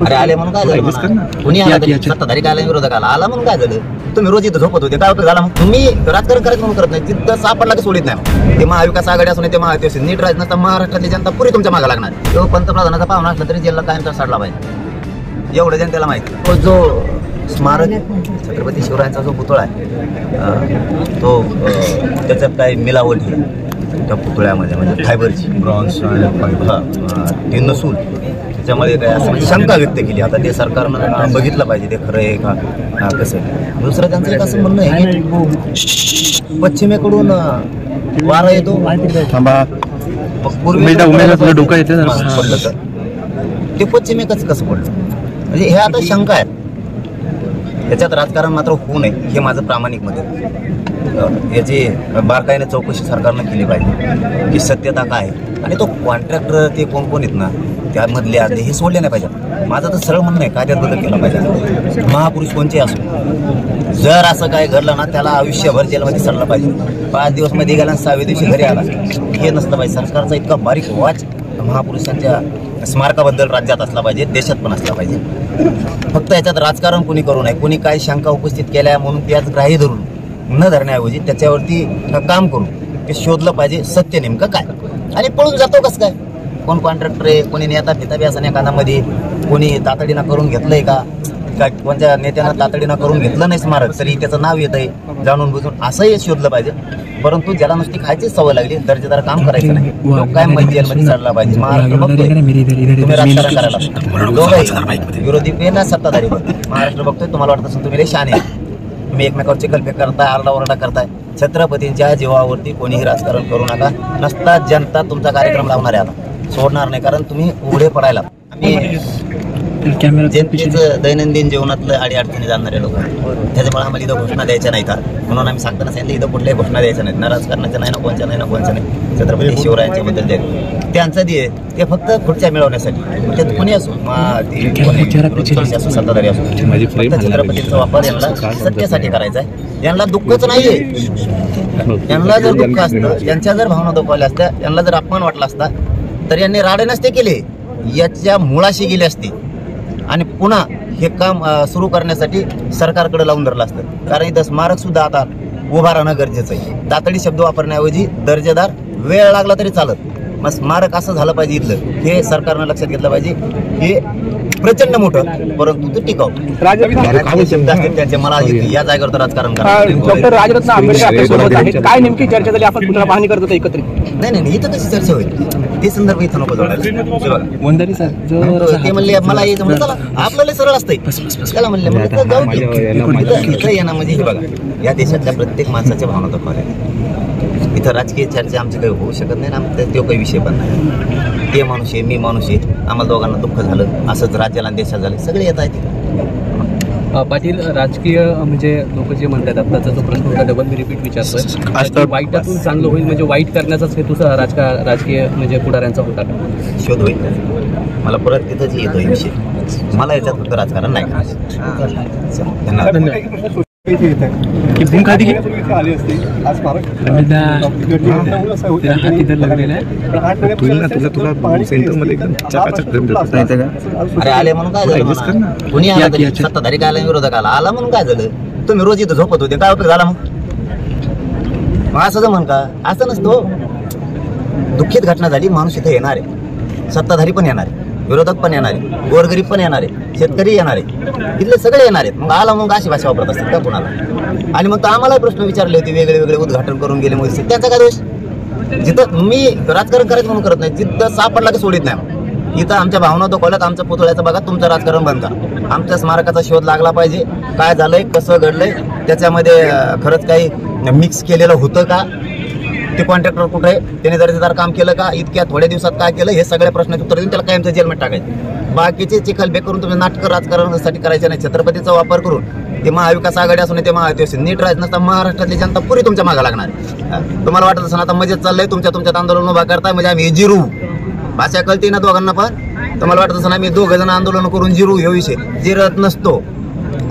अरे आले म्हणून काय झालं? कुणी आला तरी सत्ताधारी काय आला, विरोधक आला म्हणून काय झालं? तुम्ही रोज इथं झोपत होते, काय उपयोग झाला? मग तुम्ही राजकारण करायचं म्हणून करत नाही, जिथं सापडला की सोडित नाही. ते महाविकास आघाडी असून ते महायुती नीट राहत नसता महाराष्ट्रातली जनता पुरी तुमच्या मागे लागणार. तो पंतप्रधानाचा पाहुणा असला तरी जेलला कायमचा सडला पाहिजे, एवढं जनतेला माहिती. तो जो स्मारक छत्रपती शिवरायांचा जो पुतळा आहे तो त्याच्यात काही मिलावट आहे त्या पुतळ्यामध्ये, म्हणजे फायबरची ब्रॉन्झ ते नसून त्याच्यामध्ये काय असं म्हणजे शंका व्यक्त केली. आता ते सरकारनं बघितलं पाहिजे ते खरं आहे का कसं आहे. दुसरं त्यांचं एक असं म्हणणं आहे की पश्चिमेकडून वारा येतो, पडलं तर ते पश्चिमेकच कसं पडलं, म्हणजे हे आता शंका आहे. याच्यात राजकारण मात्र होऊ नये हे माझं प्रामाणिक मत आहे. याची बारकाईने चौकशी सरकारनं केली पाहिजे की सत्यता काय आहे, आणि तो कॉन्ट्रॅक्टर ते कोण कोण आहेत ना त्यामधले आले हे सोडले नाही पाहिजे. माझं तर सरळ म्हणणं आहे कायद्यात बदल केला पाहिजे. महापुरुष कोणचे असो, जर असं काय घडलं ना त्याला आयुष्यभर जेलमध्ये सडलं पाहिजे. 5 दिवस मध्ये गेला 6व्या दिवशी घरी आला हे नसलं पाहिजे. सरकारचा इतका बारीक वाच महापुरुषांच्या स्मारकाबद्दल राज्यात असला पाहिजे, देशात पण असला पाहिजे. फक्त याच्यात राजकारण कोणी करू नये. कोणी काय शंका उपस्थित केल्या म्हणून त्याच ग्राही धरून न धरण्याऐवजी त्याच्यावरती काम करून ते शोधलं पाहिजे सत्य नेमकं काय. आणि पळून जातो कसं काय, कोण कॉन्ट्रॅक्टर आहे, कोणी नेता फिता असं एखाद्यामध्ये कोणी तातडीनं करून घेतलंय का, कोणत्या नेत्यानं तातडीनं करून घेतलं नाही स्मारक तरी त्याचं नाव येत आहे जाणून बुजून, असंही शोधलं पाहिजे. परंतु ज्याला नुसती खायची सवय लागली दर्जेदार काम करायचं नाही, लोक काय जेलमध्ये चढला पाहिजे. महाराष्ट्र बघतोय तुम्ही राजकारण करायला दोघंही विरोधी पे ना सत्ताधारी महाराष्ट्र बघतोय. तुम्हाला वाटत असेल तुम्ही रे शाने, तुम्ही एकमेकावर चिकलफेक करताय, आरडाओरडा करताय. छत्रपतींच्या जीवावरती कोणीही राजकारण करू नका. नसता जनता तुमचा कार्यक्रम लावणार आहे, आता सोडणार नाही, कारण तुम्ही उघडे पडायला. आम्ही जनतेचं दैनंदिन जीवनातलं अडीअडचणी जाणणारे लोक, त्याच्यामुळे आम्हाला इथं घोषणा द्यायच्या नाही का म्हणून आम्ही सांगताना सांगितलं इथं कुठल्याही घोषणा द्यायच्या नाहीत, ना राजकारणाच्या नाही, ना कोणच्या नाही, ना कोणच्या नाही. छत्रपती शिवरायांच्या बद्दल त्यांचं ते फक्त खुर्च्या मिळवण्यासाठी, ते कोणी असो असो सत्ताधारी असो, छत्रपतींचा वापर यांना सत्तेसाठी करायचा आहे. यांना दुःखच नाहीये. यांना जर दुःख असतं, यांच्या जर भावना दुखावल्या असत्या, यांना जर अपमान वाटला असता तर यांनी राडे नसते केले, याच्या मुळाशी गेले असते आणि पुन्हा हे काम सुरू करण्यासाठी सरकारकडे लावून धरलं असतं. कारण इथं स्मारक सुद्धा आता उभा राहणं गरजेचं आहे. तातडी शब्द वापरण्याऐवजी दर्जेदार वेळ लागला तरी चालत, मग स्मारक असं झालं पाहिजे इथलं, हे सरकारनं लक्षात घेतलं पाहिजे. हे प्रचंड मोठं परंतु ते टिकाऊ शब्द असतील त्यांचे मला या जागेवर राजकारण करा. डॉक्टर राजरत्न आंबेडकर आपल्यासोबत आहेत, काय नेमकी चर्चा झाली, आपण पुन्हा पाहणी करतो एकत्रित? नाही इथं कशी चर्चा होईल ते संदर्भ इथं नको जोडायला. ते म्हणले मला यायचं म्हणलं चला आपल्याला सरळ असतंय, त्याला म्हणले जाऊ इथं येणं म्हणजे हे बघा या देशातल्या प्रत्येक माणसाच्या भावना दुखवल्या. इथं राजकीय चर्चा आमची काही होऊ शकत नाही ना, तो काही विषय पण नाही. ते माणूस आहे, मी माणूस आहे, आम्हाला दोघांना दुःख झालं, असंच राज्याला देशात झालं, सगळे येत आहेत. पाटील, राजकीय म्हणजे लोक जे म्हणतात आत्ताचा जो प्रश्न होता डबल मी रिपीट विचारतोय, वाईटातून चांगलं होईल म्हणजे वाईट करण्याचाच हेतू राजकीय म्हणजे पुढाऱ्यांचा होता, शोध होईल. मला परत तिथंच येतो विषय, मला याच्यात फक्त राजकारण नाही करायचं. धन्यवाद. अरे आले म्हणून काय झालं? कुणी आला तरी सत्ताधारी काय आला, विरोधक आला म्हणून काय झालं? तुम्ही रोज इथं झोपत होते, काय उपयोग झाला? मग असं जमन का? असं नसतो. दुःखित घटना झाली, माणूस इथं येणार आहे, सत्ताधारी पण येणार आहे, विरोधक पण येणार आहे, गोरगरीब पण येणार आहे, शेतकरी येणार आहे, इथले सगळे येणार आहेत. मग आला मग अशी भाषा वापरत असतात का कुणाला? आणि मग तर आम्हाला प्रश्न विचारले होते, वेगळे वेगळे उद्घाटन करून गेले, मग त्यांचा काय दोष? जिथं मी राजकारण करायचं म्हणून करत नाही, जिथं सापडला की सोडित नाही. इथं आमच्या भावना दुखवल्यात, आमच्या पुतळ्याचं बघा, तुमचं राजकारण बंद करा. आमच्या स्मारकाचा शोध लागला पाहिजे, काय झालंय, कसं घडलंय, त्याच्यामध्ये खरंच काही मिक्स केलेलं होतं का, ते कॉन्ट्रॅक्टर कुठे आहे, त्याने दर्जेदार काम केलं का, इतक्या थोड्या दिवसात काय केलं, हे सगळ्या प्रश्नाचे उत्तर देऊन त्याला कायमचं जेलमध्ये टाकायचं. बाकीचे चिखलबेक करून तुम्ही नाटकं राजकारणासाठी करायचे नाही. छत्रपतीचा वापर करून ते महाविकास आघाडी असून ते महायुती नीट राहत नसता महाराष्ट्रातली जनता पुरी तुमच्या मागे लागणार. तुम्हाला वाटत असं आता मजेत चाललंय, तुमच्यात आंदोलन उभा करताय म्हणजे आम्ही जिरू भाषा कळते ना दोघांना पण. तुम्हाला वाटत असं आम्ही 2 जण आंदोलन करून जिरू हे विषय जिरत नसतो.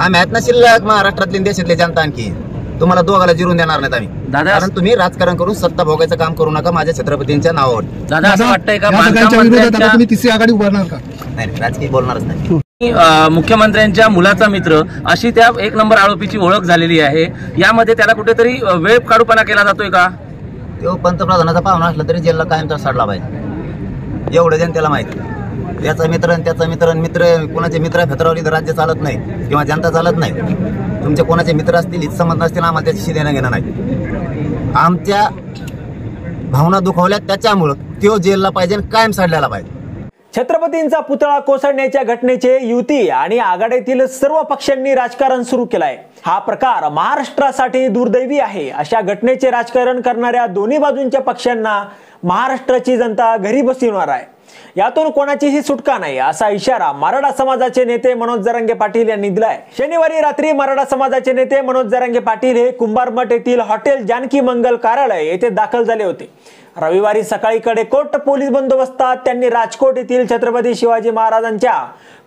आम्ही आहेत ना शिल्लक महाराष्ट्रातली देशातली जनता, आणखी तुम्हाला दोघाला जिरून देणार नाहीत आम्ही. कारण तुम्ही राजकारण करून सत्ता भोगायचं काम करू नका माझ्या छत्रपतींच्या नावावर. दादा असं वाटतंय का तुम्ही तिसरी आघाडी उभारणार का? नाही, राजकीय बोलणारच नाही. मुख्यमंत्र्यांच्या मुलाचा मित्र अशी त्या 1 नंबर आरोपीची ओळख झालेली आहे. यामध्ये त्याला कुठेतरी वेळ काढूपणा केला जातोय का? तो पंतप्रधानाचा पाहुणा असला तरी जेलला कायमचा सडला पाहिजे, एवढं जनतेला माहिती. याचा मित्र आणि त्याचा मित्र कोणाचे मित्र फेतरावली तर राज्य चालत नाही किंवा जनता चालत नाही. तुमचे कोणाचे मित्र असतील, हितसंबंध असतील, आम्हाला त्याच्याशी देणं घेणं नाही. आमच्या भावना दुखावल्या त्याच्यामुळं तो जेलला पाहिजे, कायम सडल्याला पाहिजे. छत्रपतींचा पुतळा कोसळण्याच्या घटनेचे युती आणि आघाडीतील सर्व पक्षांनी राजकारण सुरू केलंय. हा प्रकार महाराष्ट्रासाठी दुर्दैवी आहे. अशा घटनेचे राजकारण करणाऱ्या दोन्ही बाजूंच्या पक्षांना महाराष्ट्राची जनता घरी बसविणार आहे. यातून कोणाचीही सुटका नाही असा इशारा मराठा समाजाचे नेते मनोज जरांगे पाटील यांनी दिलाय. शनिवारी रात्री मराठा समाजाचे नेते मनोज जरांगे पाटील हे कुंभारमठ येथील हॉटेल जानकी मंगल कार्यालय येथे दाखल झाले होते. रविवारी सकाळी कडेकोट पोलीस बंदोबस्तात त्यांनी राजकोट येथील छत्रपती शिवाजी महाराजांच्या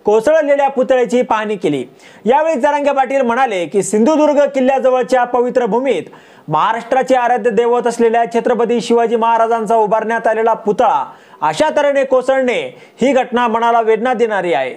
कोसळलेल्या पुतळ्याची पाहणी केली. यावेळी जरांगे पाटील म्हणाले की सिंधुदुर्ग किल्ल्याजवळच्या पवित्र भूमीत महाराष्ट्राचे आराध्य दैवत असलेल्या छत्रपती शिवाजी महाराजांचा उभारण्यात आलेला पुतळा अशा तऱ्हेने कोसळणे ही घटना मनाला वेदना देणारी आहे.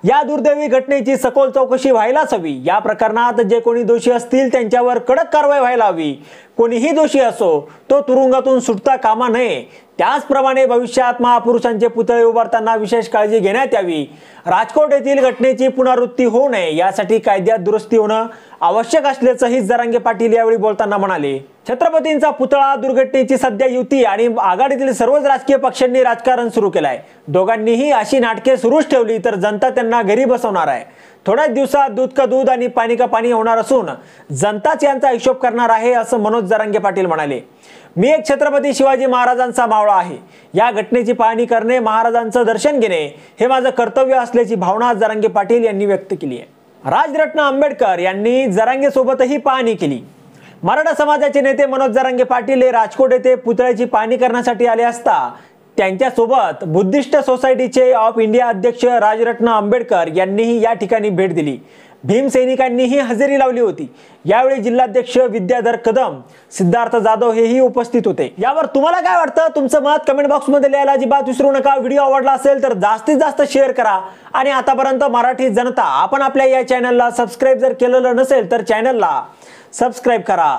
या दुर्दैवी घटनेची सखोल चौकशी व्हायलाच हवी. या प्रकरणात जे कोणी दोषी असतील त्यांच्यावर कडक कारवाई व्हायला हवी. कोणीही दोषी असो तो तुरुंगातून सुटता कामा नये. त्याचप्रमाणे भविष्यात महापुरुषांचे पुतळे उभारताना विशेष काळजी घेण्यात यावी. राजकोट येथील घटनेची पुनरावृत्ती होऊ नये यासाठी कायद्यात दुरुस्ती होणं आवश्यक असल्याचंही जरांगे पाटील यावेळी बोलताना म्हणाले. छत्रपतींचा पुतळा दुर्घटनेची सध्या युती आणि आघाडीतील सर्वच राजकीय पक्षांनी राजकारण सुरू केलंय. दोघांनीही अशी नाटके सुरूच ठेवली तर जनता त्यांना घरी बसवणार आहे. थोड्याच दिवसात दूध का दूध आणि पाणी का पाणी होणार असून जनताच यांचा हिशोब करणार आहे असं मनोज जरांगे पाटील म्हणाले. मी एक छत्रपती शिवाजी महाराजांचा मावळा आहे. या घटनेची पाहणी करणे, महाराजांचं दर्शन घेणे हे माझं कर्तव्य असल्याची भावना जरांगे पाटील यांनी व्यक्त केली आहे. राजरत्न आंबेडकर यांनी जरांगे सोबतही पाहणी केली. मराठा समाजाचे नेते मनोज जरांगे पाटील हे राजकोट येथे पुतळ्याची पाहणी करण्यासाठी आले असता त्यांच्यासोबत बुद्धिस्ट सोसायटीचे ऑफ इंडिया अध्यक्ष राजरत्न आंबेडकर यांनीही या ठिकाणी भेट दिली. भीमसैनिकांनीही हजेरी लावली होती. यावेळी जिल्हाध्यक्ष विद्याधर कदम, सिद्धार्थ जाधव हेही उपस्थित होते. यावर तुम्हाला काय वाटतं? तुमचं मत कमेंट बॉक्समध्ये लिहायला अजिबात विसरू नका. व्हिडिओ आवडला असेल तर जास्तीत जास्त शेअर करा. आणि आतापर्यंत मराठी जनता आपण आपल्या या चॅनलला सबस्क्राईब जर केलेलं नसेल तर चॅनलला सबस्क्राईब करा.